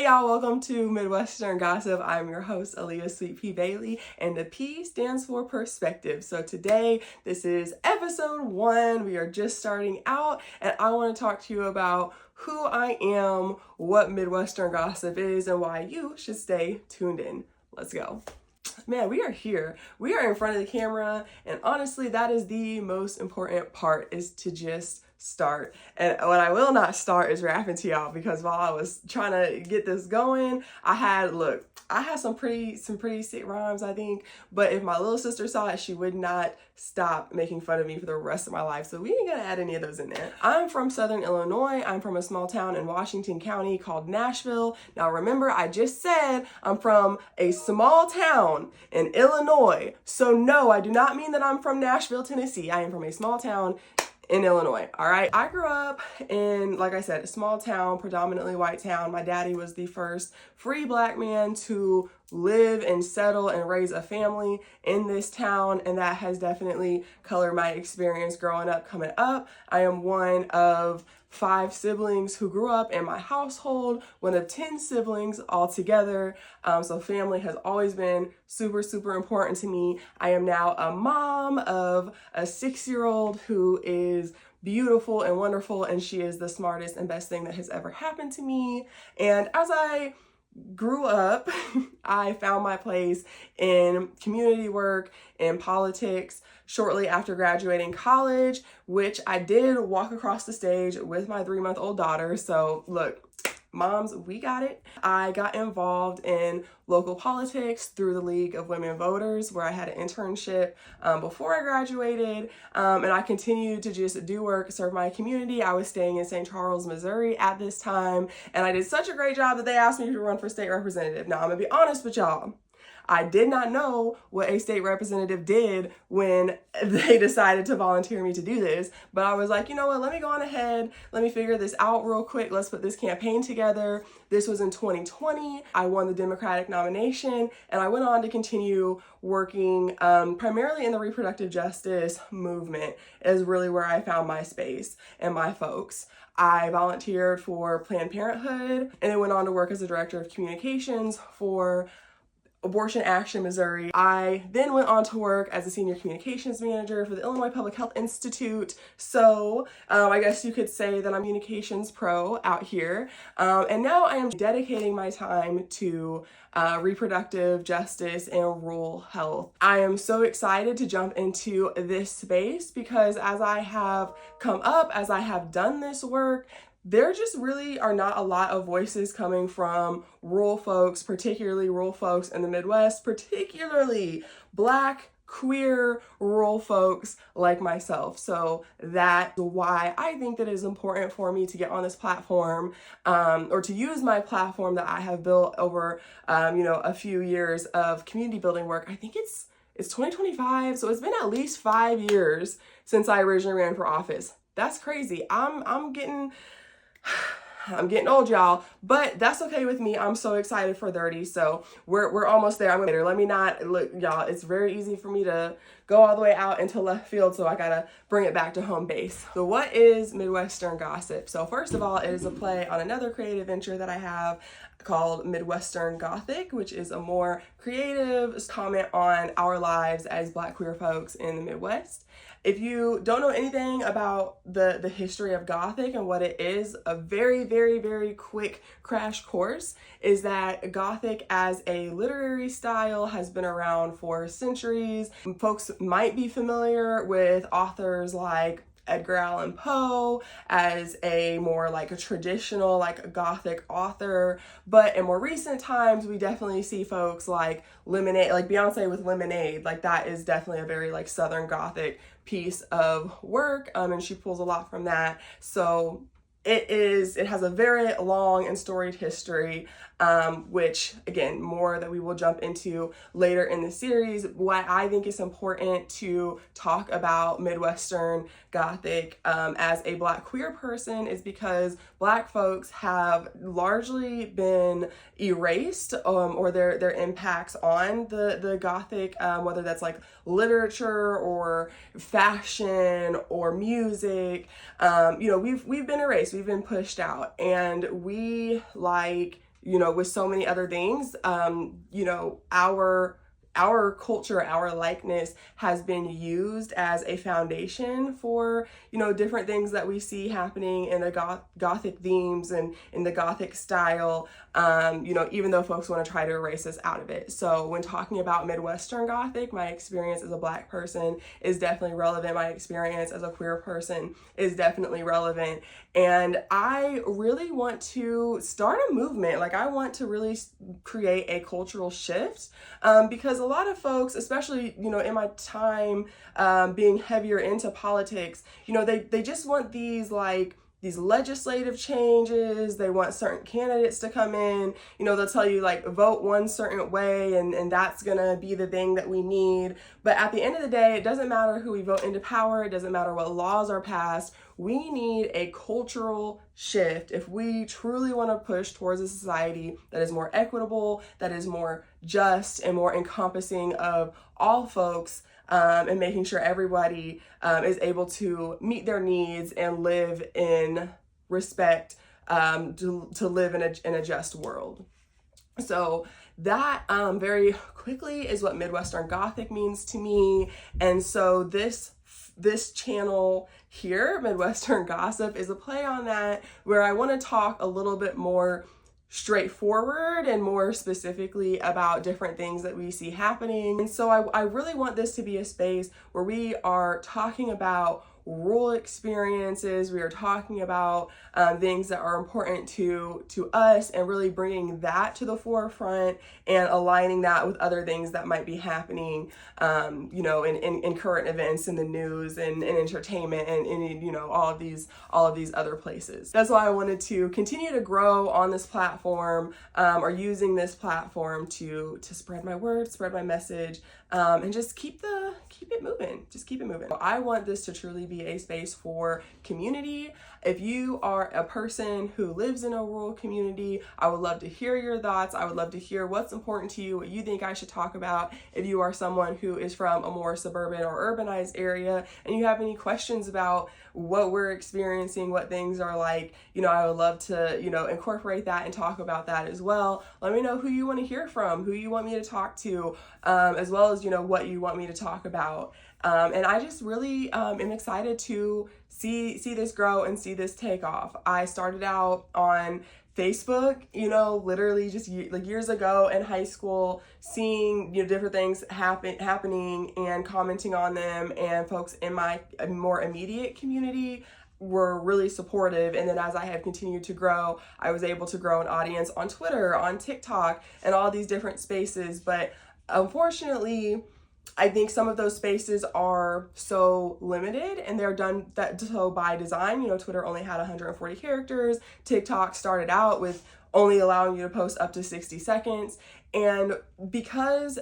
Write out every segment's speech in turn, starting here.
y'all, welcome to Midwestern Gossip. I'm your host, Aaliyah Sweet P Bailey, and the P stands for perspective. So today, this is episode 1. We are just starting out, and I want to talk to you about who I am, what Midwestern Gossip is, and why you should stay tuned in. Let's go. Man, we are here. We are in front of the camera, and honestly, that is the most important part, is to just start. And what I will not start is rapping to y'all, because while I was trying to get this going, I had some pretty sick rhymes, I think, but if my little sister saw it, she would not stop making fun of me for the rest of my life. So we ain't gonna add any of those in there. I'm from Southern Illinois. I'm from a small town in Washington County called Nashville. Now remember, I just said I'm from a small town in Illinois. So no, I do not mean that I'm from Nashville, Tennessee. I am from a small town in Illinois, all right? I grew up in, like I said, a small town, predominantly white town. My daddy was the first free Black man to live and settle and raise a family in this town, and that has definitely colored my experience growing up, coming up. I am one of 5 siblings who grew up in my household, one of 10 siblings altogether. So family has always been super important to me. I am now a mom of a 6-year-old who is beautiful and wonderful, and she is the smartest and best thing that has ever happened to me. And as I grew up, I found my place in community work, in politics. Shortly after graduating college, which I did walk across the stage with my 3-month-old daughter. So look, moms, we got it. I got involved in local politics through the League of Women Voters, where I had an internship before I graduated, and I continued to just do work, serve my community. I was staying in St. Charles, Missouri at this time, and I did such a great job that they asked me to run for state representative. Now, I'm gonna be honest with y'all. I did not know what a state representative did when they decided to volunteer me to do this, but I was like, you know what, let me go on ahead, let me figure this out real quick, let's put this campaign together. This was in 2020. I won the Democratic nomination, and I went on to continue working primarily in the reproductive justice movement, is really where I found my space and my folks. I volunteered for Planned Parenthood, and then went on to work as a director of communications for Abortion Action Missouri. I then went on to work as a senior communications manager for the Illinois Public Health Institute. So I guess you could say that I'm communications pro out here. And now I am dedicating my time to reproductive justice and rural health. I am so excited to jump into this space, because as I have come up, as I have done this work, there just really are not a lot of voices coming from rural folks, particularly rural folks in the Midwest, particularly Black, queer, rural folks like myself. So that's why I think that it is important for me to get on this platform, or to use my platform that I have built over, a few years of community building work. I think it's 2025, so it's been at least 5 years since I originally ran for office. That's crazy. I'm getting old, y'all, but that's okay with me. I'm so excited for 30, so we're almost there. Let me not look, y'all. It's very easy for me to go all the way out into left field, so I gotta bring it back to home base. So what is Midwestern Gossip? So first of all, it is a play on another creative venture that I have called Midwestern Gothic, which is a more creative comment on our lives as Black queer folks in the Midwest. If you don't know anything about the history of Gothic and what it is, a very quick crash course is that Gothic as a literary style has been around for centuries. Folks might be familiar with authors like Edgar Allan Poe as a more like a traditional like Gothic author, but in more recent times we definitely see folks like Lemonade, like Beyonce with Lemonade, like that is definitely a very like Southern Gothic piece of work, and she pulls a lot from that. So it has a very long and storied history, which again, more that we will jump into later in the series. Why I think it's important to talk about Midwestern Gothic as a Black queer person is because Black folks have largely been erased, or their impacts on the Gothic, whether that's like literature or fashion or music, we've been erased, we've been pushed out, and we like with so many other things, our culture, our likeness has been used as a foundation for, different things that we see happening in the Gothic themes and in the Gothic style, even though folks want to try to erase us out of it. So when talking about Midwestern Gothic, my experience as a Black person is definitely relevant. My experience as a queer person is definitely relevant. And I really want to start a movement. Like, I want to really create a cultural shift, because a lot of folks, especially, in my time being heavier into politics, they just want these legislative changes. They want certain candidates to come in, they'll tell you vote one certain way and that's gonna be the thing that we need. But at the end of the day, it doesn't matter who we vote into power. It doesn't matter what laws are passed. We need a cultural shift if we truly want to push towards a society that is more equitable, that is more just and more encompassing of all folks, and making sure everybody is able to meet their needs and live in respect, to live in a just world. So that very quickly is what Midwestern Gothic means to me. And so this channel here, Midwestern Gossip, is a play on that, where I want to talk a little bit more straightforward and more specifically about different things that we see happening. And so I really want this to be a space where we are talking about rural experiences. We are talking about things that are important to us, and really bringing that to the forefront and aligning that with other things that might be happening, in current events, in the news, and in entertainment, and in all of these other places. That's why I wanted to continue to grow on this platform, or using this platform to spread my word, spread my message, and just keep it moving. Just keep it moving. I want this to truly be a space for community. If you are a person who lives in a rural community, I would love to hear your thoughts. I would love to hear what's important to you, what you think I should talk about. If you are someone who is from a more suburban or urbanized area and you have any questions about what we're experiencing, what things are like, I would love to, incorporate that and talk about that as well. Let me know who you want to hear from, who you want me to talk to, as well as, what you want me to talk about. And I just really am excited to see this grow and see this take off. I started out on Facebook, literally just years ago in high school, seeing different things happening and commenting on them, and folks in my more immediate community were really supportive. And then as I have continued to grow, I was able to grow an audience on Twitter, on TikTok, and all these different spaces. But unfortunately, I think some of those spaces are so limited, and they're done that so by design. Twitter only had 140 characters. TikTok started out with only allowing you to post up to 60 seconds. And because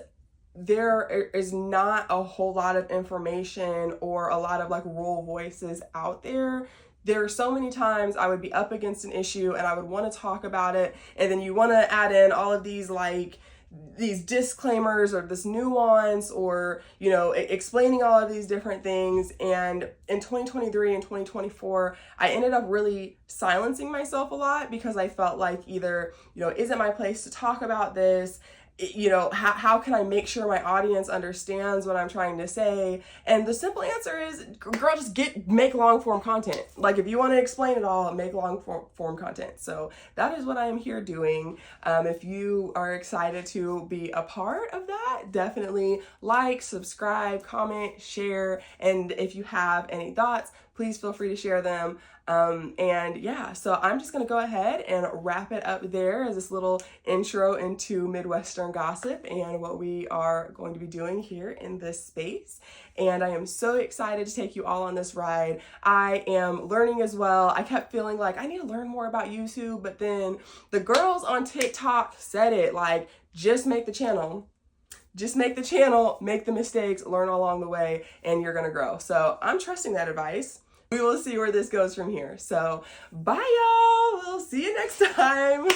there is not a whole lot of information or a lot of rural voices out there, there are so many times I would be up against an issue and I would want to talk about it, and then you want to add in all of these these disclaimers or this nuance, or explaining all of these different things. And in 2023 and 2024, I ended up really silencing myself a lot, because I felt like either isn't my place to talk about this, how can I make sure my audience understands what I'm trying to say? And the simple answer is, girl, just make long form content. If you want to explain it all, make long form content. So that is what I am here doing. If you are excited to be a part of that, definitely subscribe, comment, share. And if you have any thoughts, please feel free to share them. And yeah, so I'm just gonna go ahead and wrap it up there as this little intro into Midwestern Gossip and what we are going to be doing here in this space. And I am so excited to take you all on this ride. I am learning as well. I kept feeling like I need to learn more about YouTube, but then the girls on TikTok said it, just make the channel. Just make the channel, make the mistakes, learn along the way, and you're gonna grow. So I'm trusting that advice. We will see where this goes from here. So bye, y'all. We'll see you next time.